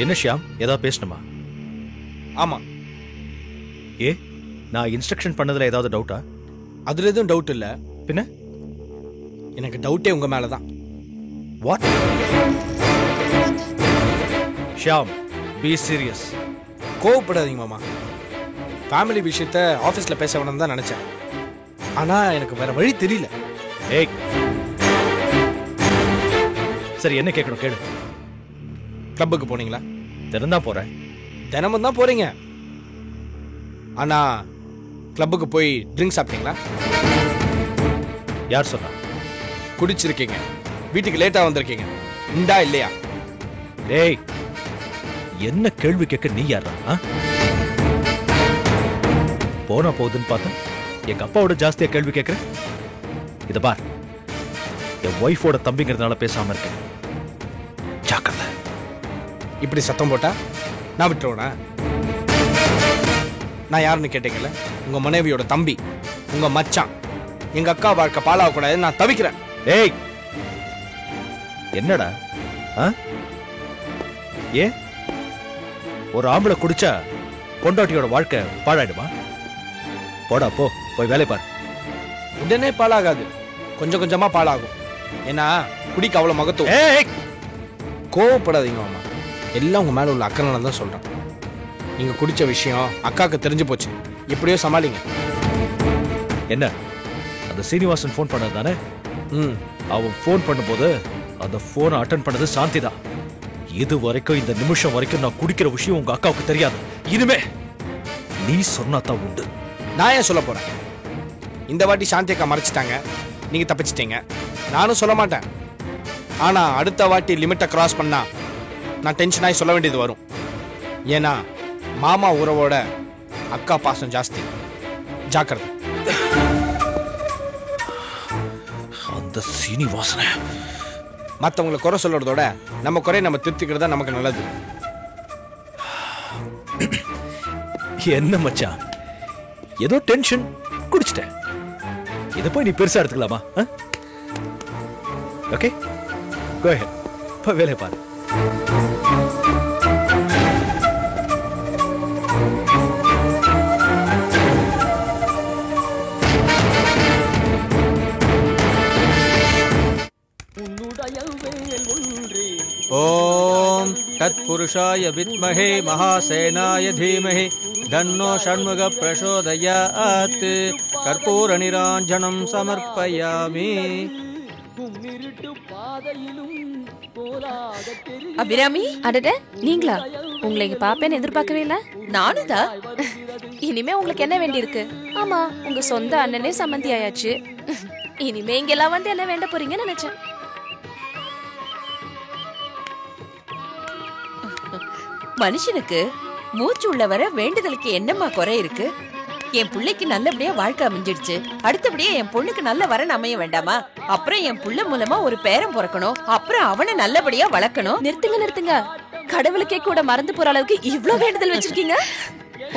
என்ன ஷியாம், ஏதாவது பேசணுமா? ஆமா. ஏ, நான் இன்ஸ்ட்ரக்ஷன் பண்ணதுல ஏதாவது டவுட்டா? அதுல எதுவும் டவுட் இல்ல. பின்ன எனக்கு டவுட்டே உங்க மேலதான். வாட்? Shyam, be serious. கோவப்படாதீங்க மாமா. ஃபேமிலி விஷயத்த ஆபீஸ்ல பேச வேணும்னு தான் நினைச்சேன். ஆனா எனக்கு வேற வழி தெரியல. ஏய், சரி என்ன கேட்கணும் கேளு. கிளப்புக்கு போனீங்களா? தினம்தான் போறேன். தினமும் தான் போறீங்க. ஆனா கிளப்புக்கு போய் ட்ரிங்க் சாப்பிட்டீங்களா? யார் சொன்னா? குடிச்சிருக்கீங்க. வீட்டுக்கு லேட்டா வந்திருக்கீங்க. உண்டா இல்லையா? டேய், என்ன கேள்வி கேட்க நீ யாரா? போனா போகுதுன்னு பார்த்தா எங்க அப்பாவோட ஜாஸ்தியா கேள்வி கேட்கிறேன். இத பார், என் ஒய்ஃபோட தம்பிங்கிறதுனால பேசாம இருக்கேன். ஜாக்கிரதை. இப்படி சத்தம் போட்டா நான் விட்டுருவேனா? நான் யாருன்னு கேட்டீங்கல்ல, உங்க மனைவியோட தம்பி, உங்க மச்சான். எங்க அக்கா வாழ்க்கை பாழாக கூடாது, நான் தவிக்கிறேன். ஏய், என்னடா? ஏ, ஒரு ஆம்பளை குடிச்சா பொண்டாட்டியோட வாழ்க்கை பாழாயிடுமா? போடா போ, போய் வேலை பாரு. உடனே பாழாகாது, கொஞ்சம் கொஞ்சமா பாழாகும். ஏன்னா குடிக்க அவ்வளவு மகத்துவம். ஏய், கோவப்படாதீங்க மாமா. எல்லாம் உங்க மேல உள்ள அக்கறைனால தான் சொல்றேன். நீங்க குடிச்ச விஷயம் அக்காவுக்கு தெரிஞ்சு போச்சு. எப்படியோ சமாளிங்க. என்ன அந்த சீனிவாசன் ஃபோன் பண்ணது தானே? அவன் ஃபோன் பண்ணும்போது அந்த போனை அட்டன் பண்ணது சாந்தி தான். இது வரைக்கும், இந்த நிமிஷம் வரைக்கும் நான் குடிக்கிற விஷயம் உங்க அக்காவுக்கு தெரியாது. இனிமே நீ சொன்னாதான் உண்டு. நான் ஏன் சொல்ல போறேன்? இந்த வாட்டி சாந்தி அக்கா மறைச்சிட்டாங்க, நீங்க தப்பிச்சிட்டீங்க. நானும் சொல்ல மாட்டேன். ஆனா அடுத்த வாட்டி லிமிட்டை கிராஸ் பண்ணா நான் டென்ஷன் ஆகி சொல்ல வேண்டியது வரும். ஏன்னா மாமா உறவோட அக்கா பாசம் ஜாஸ்தி. ஜாக்கிரதை. அந்த சீனிவாசன மற்றவங்களை குறை சொல்றதோட நம்ம குறைய நம்ம திருத்திக்கிறதா நமக்கு நல்லது. என்ன மச்சான், ஏதோ டென்ஷன், குடிச்சிட்டேன். இதை போய் நீ பெருசா எடுத்துக்கலாமா? ஓகே, கோ அஹெட், போய் வேலையை பாரு. ஓம் தத்புருஷாய வித்மஹே மகாசேனாய தீமஹி தன்னோ ஷண்முக பிரசோதயாத். கற்பூர நிராஞ்சனம் சமர்ப்பயாமி. அபிராமி, அடட, நீங்களா? உங்களை இங்க பாப்பேன்னு எதிர்பார்க்கவே இல்ல. நானும் தான். இனிமே உங்களுக்கு என்ன வேண்டி இருக்கு? ஆமா, உங்க சொந்த அண்ணனே சம்மந்தி ஆயாச்சு. இனிமே இங்கெல்லாம் வந்து என்ன வேண்ட போறீங்கன்னு நினைச்சேன். மனுஷனுக்கு மூச்சு உள்ள வர வேண்டுதலுக்கு என்னம்மா குறை இருக்கு? என் பிள்ளைக்கு நல்லபடியா வாழ்க்கை அமைஞ்சிடுச்சு, அடுத்தபடியா என் பொண்ணுக்கு நல்ல வரன் அமைய வேண்டாமா? அப்புறம் என் புள்ள மூலமா ஒரு பேரன் பிறக்கணும், அப்புறம் அவனை நல்லபடியா வளர்க்கணும். நிறுத்துங்க நிறுத்துங்க, கடவுளுக்கே கூட மறந்து போற அளவுக்கு இவ்ளோ வேண்டுதல் வச்சிருக்கீங்க.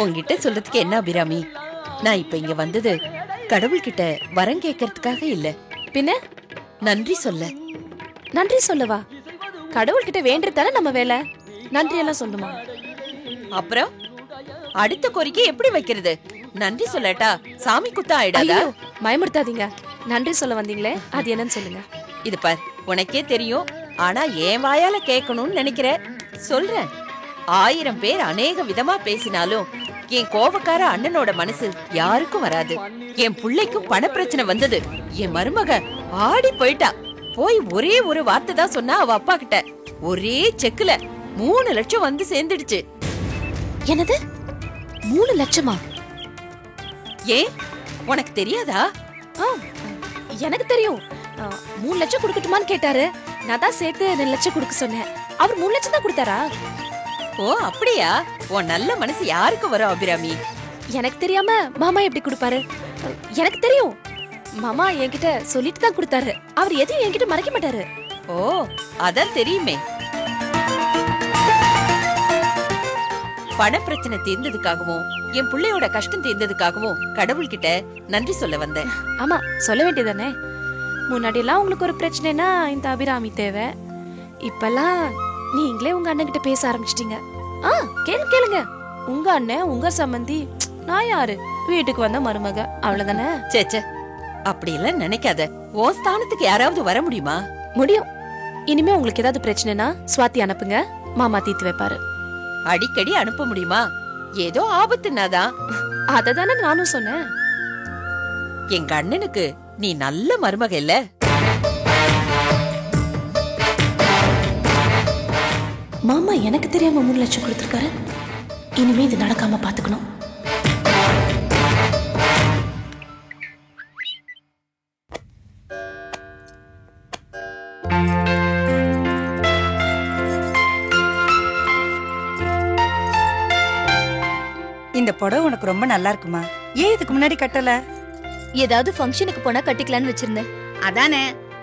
உங்ககிட்ட சொல்றதுக்கு என்ன அபிராமி, நான் இப்ப இங்க வந்தது கடவுள்கிட்ட வரம் கேட்கறதுக்காக இல்ல, பின்ன நன்றி சொல்ல. நன்றி சொல்லவா? கடவுள்கிட்ட வேண்டறதால நம்ம வேலை. நன்றி எல்லாம் சொல்லுமா? அப்புறம் அடுத்த கோரிக்கை எப்படி வைக்கிறது? நன்றி சொல்லட்டா சாமி குத்தா ஆயிடாதா? பயமுறுத்தாதீங்க. நன்றி சொல்ல வந்தீங்களே, அது என்னன்னு சொல்லுங்க. இது பார், உனக்கே தெரியும், ஆனா என் வாயால கேட்கணும்னு நினைக்கிற. சொல்றேன். 1000 பேர் அநேக விதமா பேசினாலும் என் கோபக்கார அண்ணனோட மனசு யாருக்கும் வராது. என் பிள்ளைக்கும் பண பிரச்சனை வந்தது, என் மருமக ஆடி போயிட்டா. போய் ஒரே ஒரு வார்த்தை தான் சொன்னா அவ அப்பா கிட்ட. ஒரே செக்குல 3 லட்சம் வந்து சேர்ந்துடுச்சு. என்னது, 3 லட்சமா? ஏன் உனக்கு தெரியாதா? எனக்கு தெரியும். 3 லட்சம் கொடுக்கட்டுமான்னு கேட்டாரு. நான் தான் சேர்த்து 2 லட்சம் கொடுக்க சொன்னேன். அவர் 3 லட்சம் தான் கொடுத்தாரா? ஓ அப்படியா? உன் நல்ல மனசு யாருக்கு வரும் அபிராமி? எனக்கு தெரியாம மாமா எப்படி கொடுப்பாரு? எனக்கு தெரியும். மாமா என்கிட்ட சொல்லிட்டு தான் கொடுத்தாரு. அவர் எதையும் என்கிட்ட மறைக்க மாட்டாரு. ஓ அதான் தெரியுமே. பண பிரச்சனை தீர்ந்ததுக்காகவும் என் பிள்ளையோட கஷ்டம் தீர்ந்ததுக்காகவும் கடவுள்கிட்ட நன்றி சொல்ல வந்தேன். ஆமா, சொல்ல வேண்டியதானே. முன்னாடி எல்லாம் உங்களுக்கு ஒரு பிரச்சனைனா இந்த அபிராமி தேவை. இப்பெல்லாம் நீங்களே உங்க அண்ணன் கிட்ட பேச ஆரம்பிச்சிட்டீங்க. கேளுங்க. உங்க அண்ணன் உங்க சம்பந்தி, நான் யாரு? வீட்டுக்கு வந்த மருமக, அவ்வளவுதானே. சேச்சே, அப்படி எல்லாம் நினைக்காத. உன் ஸ்தானத்துக்கு யாராவது வர முடியுமா? முடியும். இனிமே உங்களுக்கு ஏதாவது பிரச்சனைனா ஸ்வாதி அனுப்புங்க, மாமா தீர்த்து வைப்பாரு. அடிக்கடி அனுப்ப முடியுமா? ஏதோ ஆபத்துனாதான். அததானே நானும் சொன்னேன். எங்க அண்ணனுக்கு நீ நல்ல மருமக இல்ல? மாமா எனக்கு தெரியாம 3 லட்சம் கொடுத்திருக்காரு. இனிமே இது நடக்காம பாத்துக்கணும். இந்த புடவை உனக்கு ரொம்ப நல்லா இருக்குமா? ஏன் இதுக்கு முன்னாடி கட்டல? ஏதாவது ஃபங்க்ஷனுக்கு போனா கட்டிக்கலான்னு வச்சிருந்தேன். அதானே,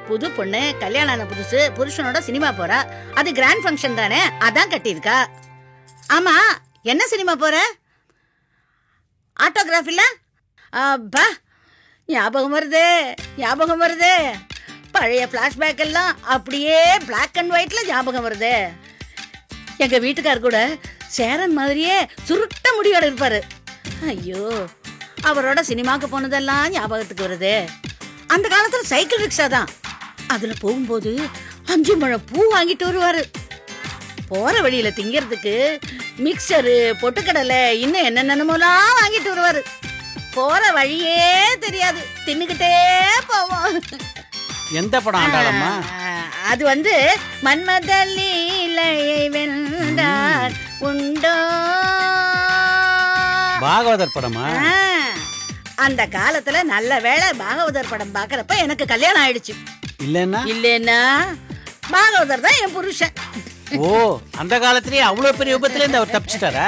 புது பொண்ணு கல்யாணம் ஆன புதுசு புருஷனோட சினிமா போறா. அது கிராண்ட் ஃபங்க்ஷன் தானே, அதான் கட்டியிருக்கா. ஆமா, என்ன சினிமா போற? ஆட்டோகிராஃப் இல்ல? அப்பா, ஞாபகம் வருது. பழைய பிளாஷ்பேக் எல்லாம் அப்படியே பிளாக் அண்ட் ஒயிட்ல ஞாபகம் வருது. எங்க வீட்டுக்கார் கூட சேரன் மாதிரியே சுருட்ட முடியோட இருப்பாரு. ஐயோ, அவரோட சினிமாக்கு போனதெல்லாம் ஞாபகத்துக்கு வருது. அந்த காலத்துல சைக்கிள் ரிக்ஷா தான். அதுல போகும்போது 5 முழம் பூ வாங்கிட்டு வருவாரு. போற வழியில திங்கிறதுக்கு மிக்சரு, பொட்டுக்கடலை, இன்னும் என்னென்னமோலாம் வாங்கிட்டு வருவாரு. போற வழியே தெரியாது, தின்னுக்கிட்டே போவோம். எந்த படம் ஆண்டாளம்மா? அது மன்மத லீலையை வென்றார் உண்டோ, பாகவதர் படமா? அந்த காலத்துல நல்ல வேளை பாகவதர் படம் பாக்குறப்ப எனக்கு கல்யாணம் ஆயிடுச்சு. இல்லன்னா பாகவதர் தான் என் புருஷன். ஓ, அந்த காலத்திலேயே அவ்வளவு பெரிய விபத்துல இருந்து அவர் தப்பிச்சிட்டாரா?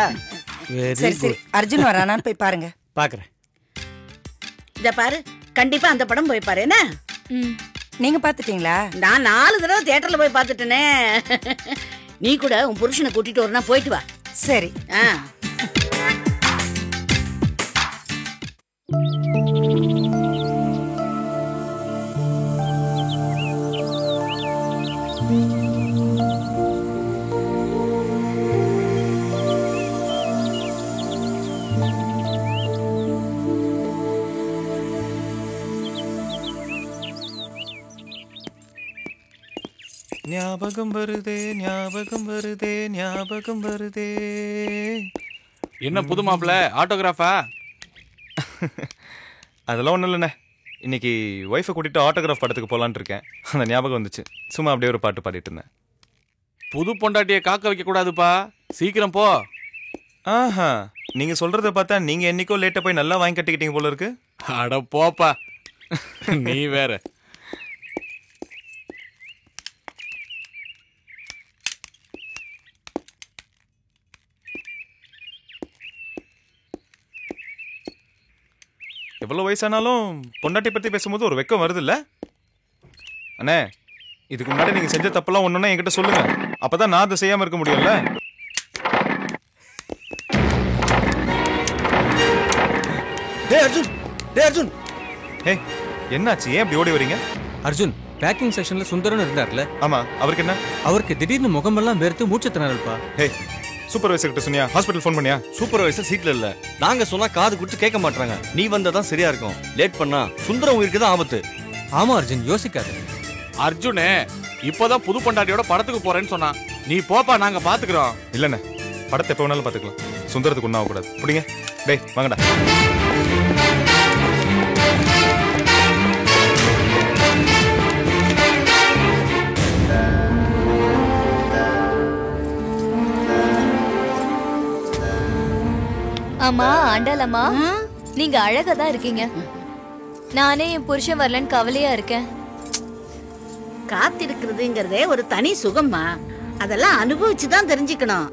சரி, அர்ஜுன் வரானான்னு போய் பாருங்க. பாக்குறேன். இத பாரு, கண்டிப்பா அந்த படம் போய் பாரு. என்ன நீங்க பாத்துட்டீங்களா? நான் 4 தடவை தியேட்டர்ல போய் பாத்துட்டேனே. நீ கூட உன் புருஷனை கூட்டிட்டு வரனா, போயிட்டு வா. சரி. ஞாபகம் வருதே. என்ன புது மாப்பிள்ள, ஆட்டோகிராஃபா? அதெல்லாம் ஒன்றும் இல்லைண்ணே. இன்னைக்கு ஒய்ஃபை கூட்டிட்டு ஆட்டோகிராஃப் படத்துக்கு போகலான்னு இருக்கேன். அந்த ஞாபகம் வந்துச்சு, சும்மா அப்படியே ஒரு பாட்டு பாடிட்டு இருந்தேன். புது பொண்டாட்டியை காக்க வைக்க கூடாதுப்பா, சீக்கிரம் போ. ஆஹா, நீங்க சொல்றத பார்த்தா நீங்க என்னைக்கோ லேட்டா போய் நல்லா வாங்கி கட்டிக்கிட்டீங்க போல இருக்கு. அட போப்பா, நீ வேற. எவ்வளோ வயசானாலும் பொண்டாட்டி பற்றி பேசும்போது ஒரு வெக்கம் வருது இல்லை அண்ணே? இதுக்கு முன்னாடி நீங்கள் செஞ்ச தப்பெல்லாம் ஒன்றுன்னா என்கிட்ட சொல்லுங்க, அப்பதான் நான் அதை செய்யாமல் இருக்க முடியும்ல. அர்ஜுன், ஏய், என்னாச்சு? ஏன் அப்படி ஓடி வரீங்க? அர்ஜுன், பேக்கிங் செக்ஷன்ல சுந்தரன் இருந்தார்ல? ஆமா, அவருக்கு என்ன? அவருக்கு திடீர்னு முகமெல்லாம் வேர்த்து மூச்சு திணறல்பா. ஏய், சூப்பர்வைசர் கிட்ட சொன்னியா? ஹாஸ்பிட்டல் ஃபோன் பண்ணியா? சூப்பர்வைசர் சீட்ல இல்ல. நாங்க சொன்னா காது கொடுத்து கேட்க மாட்டாங்க. நீ வந்ததான் சரியா இருக்கும். லேட் பண்ணா சுந்தரம் உயிருக்கு தான் ஆபத்து. ஆமா அர்ஜுன், யோசிக்காத. அர்ஜுனே, இப்பதான் புது பொண்டாட்டியோட படத்துக்கு போறேன்னு சொன்னா. நீ போப்பா, நாங்க பாத்துக்கிறோம். இல்லண்ணே, படத்தை எப்போ வேணாலும் பாத்துக்கலாம். சுந்தரத்துக்கு ஒன்றும் ஆகக்கூடாது. பிடிங்க. டேய் வாங்கடா. அம்மா, ஆண்டாளம்மா, நீங்க அழகா தான் இருக்கீங்க. நானே என் புருஷன் வரலன்னு கவலையா இருக்கேன். காத்திருக்கிறதுங்கிறதே ஒரு தனி சுகம்மா. அதெல்லாம் அனுபவிச்சுதான் தெரிஞ்சுக்கணும்.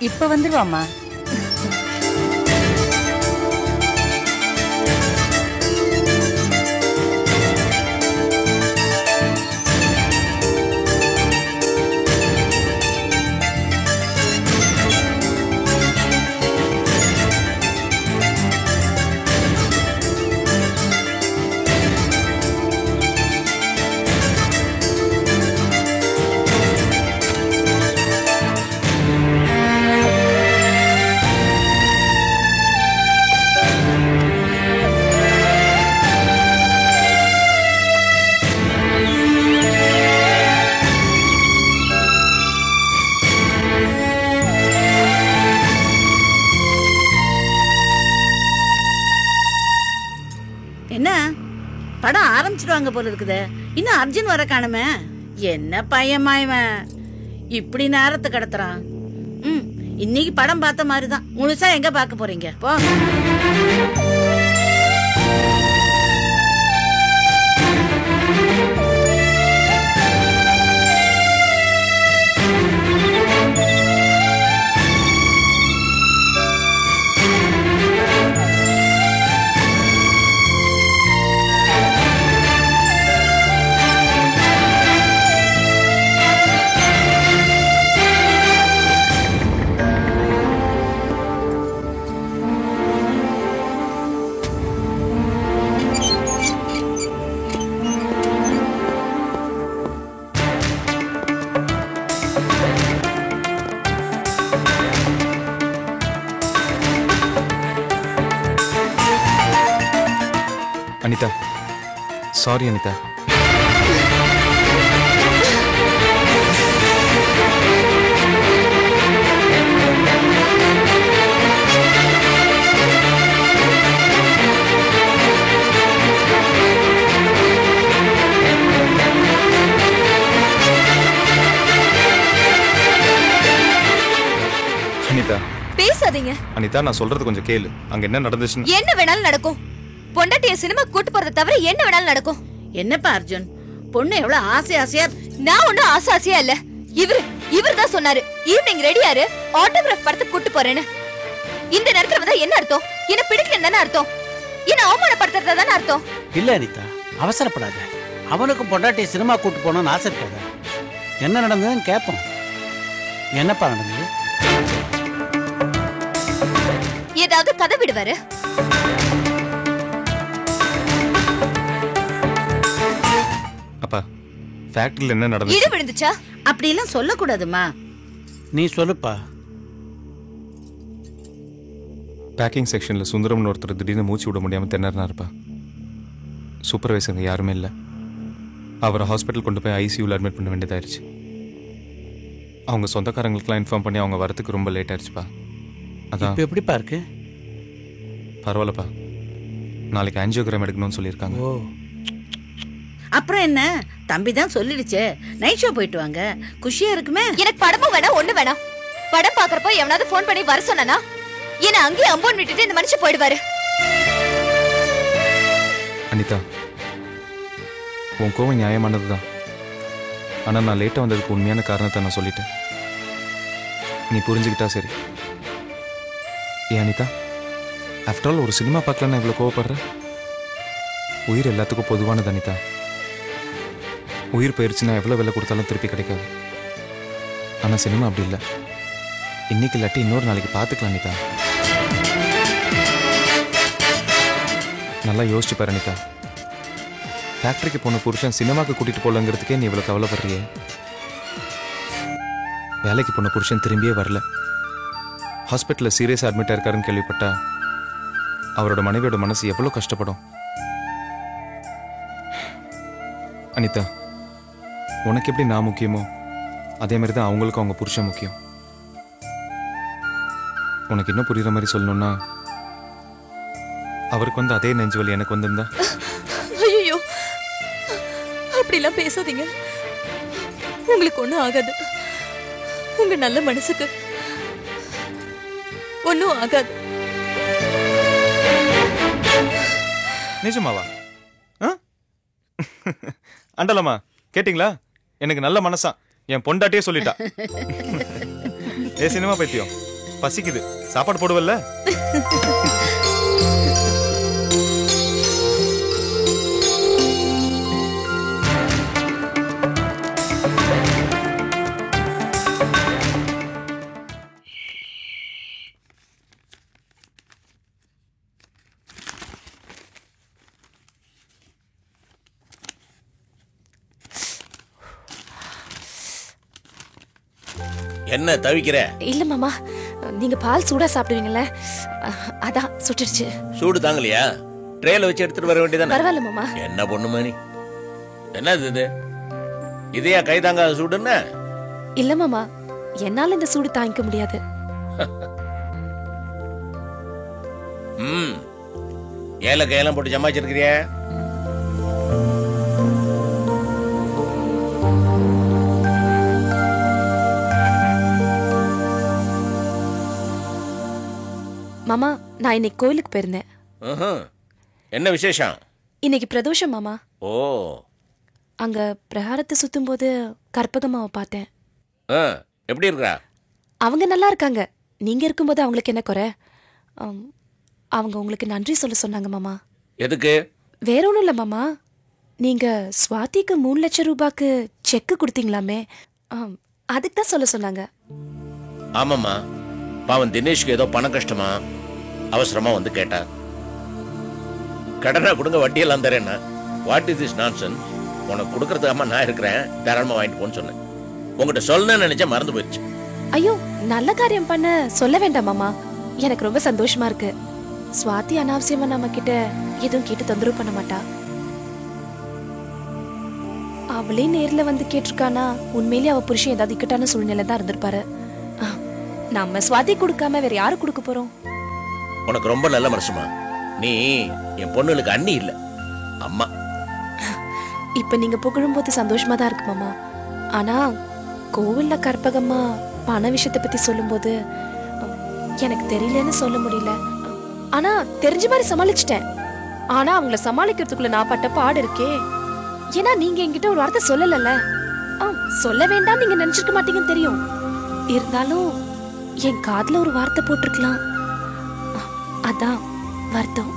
இப்ப வந்துருவாமா. என்ன படம் ஆரம்பிச்சிடுவாங்க போல இருக்குது. இன்னும் அர்ஜுன் வர காணுமே. என்ன பையமா இவன் இப்படி நேரத்தை கடத்துறான். இன்னைக்கு படம் பார்த்த மாதிரிதான். முழுசா எங்க பார்க்க போறீங்க? போ. அனிதா, சாரி அனிதா. அனிதா பேசாதீங்க. அனிதா, நான் சொல்றது கொஞ்சம் கேளு. அங்க என்ன நடந்துச்சுன்னு. என்ன வேணாலும் நடக்கும். பொண்டாட்டிய சினிமா கூட்டு போறத தவிர என்ன வேணாலும் நடக்கும். என்னப்பா அர்ஜுன், பொண்ணு எவ்வளவு ஆசை ஆசையா. நான் ஒன்னும் ஆசை ஆசையா இல்ல. இவர் தான் சொன்னாரு ஈவினிங் ரெடியாரு ஆட்டோகிராஃப் படத்துக்கு கூட்டு போறேன்னு. இந்த நேரத்துல வந்தா என்ன அர்த்தம்? என்ன பிடிக்கலன்னு தானே அர்த்தம்? என்ன அவமானப்படுத்துறதா தானே அர்த்தம்? இல்ல அனிதா, அவசரப்படாத. அவனுக்கும் பொண்டாட்டிய சினிமா கூட்டு போகணும்னு ஆசை இருக்காத. என்ன நடந்ததுன்னு கேட்போம். என்னப்பா நடந்தது? ஏதாவது கதை விடுவாரு. அப்பா, ஃபேக்டரியில என்ன நடந்துச்சு? இடி விழுந்துச்சா? அப்படி எல்லாம் சொல்லக்கூடாதுமா. நீ சொல்லுப்பா. பேக்கிங் செக்ஷன்ல சுந்தரம்னு ஒருத்தர் திடீர்னு மூச்சு விட முடியாம திணறினாருப்பா. சூப்பர்வைசருங்க யாருமே இல்லை. அவரை ஹாஸ்பிட்டல் கொண்டு போய் ஐசியூவில் அட்மிட் பண்ண வேண்டியதாயிருச்சு. அவங்க சொந்தக்காரங்களுக்குலாம் இன்ஃபார்ம் பண்ணி அவங்க வரத்துக்கு ரொம்ப லேட் ஆயிடுச்சுப்பா. அதான். இப்போ எப்படிப்பா இருக்கு? பரவாயில்லப்பா, நாளைக்கு ஆஞ்சியோகிராம் எடுக்கணும்னு சொல்லியிருக்காங்க. ஓ, அப்புறம் என்ன, தம்பி தான் சொல்லிடுச்சே, நைட் ஷோ போயிட்டு வாங்க, குஷியா இருக்குமே. எனக்கு படமும் வேணாம், ஒண்ணு வேணாம். படம் பாக்குறப்போ எவனாவது போன் பண்ணி வர சொன்னா என்ன அங்கேயே அம்போன் விட்டுட்டு இந்த மனுஷன் போயிடுவாரு. அனிதா, உன் கோவம் நியாயமானதுதான். ஆனா நான் லேட்டா வந்ததுக்கு உண்மையான காரணத்தை நான் சொல்லிட்டேன். நீ புரிஞ்சுக்கிட்டா சரி. ஏன் அனிதா, ஆஃப்டர் ஆல் ஒரு சினிமா பார்க்கலன்னா இவ்வளவு கோவப்படுற? உயிர் எல்லாத்துக்கும் பொதுவானது அனிதா. உயிர் போயிருச்சுன்னா எவ்வளவு விலை கொடுத்தாலும் திருப்பி கிடைக்காது. ஆனா சினிமா அப்படி இல்லை. இன்னைக்கு இல்லாட்டி இன்னொரு நாளைக்கு பார்த்துக்கலாம் அனிதா. நல்லா யோசிச்சு பாரு அனிதா. ஃபேக்டரிக்கு போன புருஷன் சினிமாக்கு கூட்டிட்டு போலங்கிறதுக்கே நீ இவ்வளவு கவலைப்படுறியே. வேலைக்கு போன புருஷன் திரும்பியே வரல. ஹாஸ்பிட்டலில் சீரியஸாக அட்மிட் ஆயிருக்காருன்னு கேள்விப்பட்டா அவரோட மனைவியோட மனசு எவ்வளோ கஷ்டப்படும். அனிதா, உனக்கு எப்படி நான் முக்கியமோ அதே மாதிரி தான் அவங்களுக்கும் அவங்க புருஷன் முக்கியம். உனக்கு இன்னும் புரியுற மாதிரி சொல்லணும்னா, அவருக்கு வந்து அதே நெஞ்சுவலி எனக்கு வந்திருந்தா. ஐயோ, அப்படிலாம் பேசாதீங்க. உங்களுக்கு ஒண்ணும் ஆகாது. உங்க நல்ல மனசுக்கு ஒன்னும் ஆகாது. நிஜமாவா? அண்டலம்மா, கேட்டிங்களா? எனக்கு நல்ல மனசா என் பொண்டாட்டியே சொல்லிட்டா. ஏ சினிமா பைத்தியம், பசிக்குது, சாப்பாடு போடுவல்ல? என்ன தவிக்கிற? இல்ல மாமா, நீங்க பால் சூடா சாப்பிடுவீங்கல்ல, அதான் சுட்டுடுச்சு. சூடு தாங்கலையா? ட்ரேல வச்சு எடுத்துட்டு வர வேண்டியதானே? பரவாயில்ல மாமா. என்ன பொண்ணுமா நீ? என்னது இது? இதையா கை தாங்காத சூடுன்னு? இல்ல மாமா, என்னால இந்த சூடு தாங்கிக்க முடியாது. ஏலக்காயெல்லாம் போட்டு ஜமாச்சிருக்கிறியா? மாமா, நான் இன்னைக்கு கோயிலுக்கு போயிருந்தேன். என்ன விசேஷம்? இன்னைக்கு பிரதோஷம் மாமா. ஓ. அங்க பிரகாரத்தை சுத்தும் போது கற்பகமாவை பார்த்தேன். எப்படி இருக்கா? அவங்க நல்லா இருக்காங்க. நீங்க இருக்கும்போது அவங்களுக்கு என்ன குறை? அவங்க உங்களுக்கு நன்றி சொல்ல சொன்னாங்க மாமா. எதுக்கு? வேற ஒண்ணும் இல்ல மாமா, நீங்க ஸ்வாதிக்கு 3 லட்சம் ரூபாய்க்கு செக் கொடுத்தீங்களாமே, அதுக்கு தான் சொல்ல சொன்னாங்க. ஆமாம்மா, பாவன் தினேஷ்க்கு ஏதோ பண கஷ்டமா, அவசரமா வந்து கேட்டா. கடனா கொடுங்க, வட்டியெல்லாம் தரேன்னா. What is this nonsense? உனக்கு கொடுக்கறதுக்காம நான் இருக்கிறேன், தாராளமா வாங்கிட்டு போன்னு சொன்னேன். உங்ககிட்ட சொல்லணும்னு நினைச்சா மறந்து போயிடுச்சு. ஐயோ, நல்ல காரியம் பண்ண சொல்ல வேண்டாம் மாமா. எனக்கு ரொம்ப சந்தோஷமா இருக்கு. ஸ்வாதி அனாவசியமா நம்ம கிட்ட எதுவும் கேட்டு தொந்தரவு பண்ண மாட்டா. அவளே நேர்ல வந்து கேட்டிருக்கானா, உண்மையிலேயே அவ புருஷன் ஏதாவது இக்கட்டான சூழ்நிலை தான் இருந்திருப்பாரு. நம்ம ஸ்வாதி கொடுக்காம வேற யாரு கொடுக்க போறோம்? உனக்கு ரொம்ப நல்ல மனசுமா. நீ என் பொண்ணுக்கு அண்ணி இல்ல, அம்மா. இப்ப நீங்க புகழும் போது சந்தோஷமா தான் இருக்கு மாமா. ஆனா கோவில்ல கற்பகம்மா பண விஷயத்தை பத்தி சொல்லும் போது எனக்கு தெரியலன்னு சொல்ல முடியல. ஆனா தெரிஞ்ச மாதிரி சமாளிச்சிட்டேன். ஆனா அவங்கள சமாளிக்கிறதுக்குள்ள நான் பட்ட பாடு இருக்கே. ஏன்னா நீங்க என்கிட்ட ஒரு வார்த்தை சொல்லல. சொல்ல வேண்டாம் நீங்க நினைச்சிருக்க மாட்டீங்கன்னு தெரியும். இருந்தாலும் என் காதுல ஒரு வார்த்தை போட்டிருக்கலாம். அதான் வருத்தம்.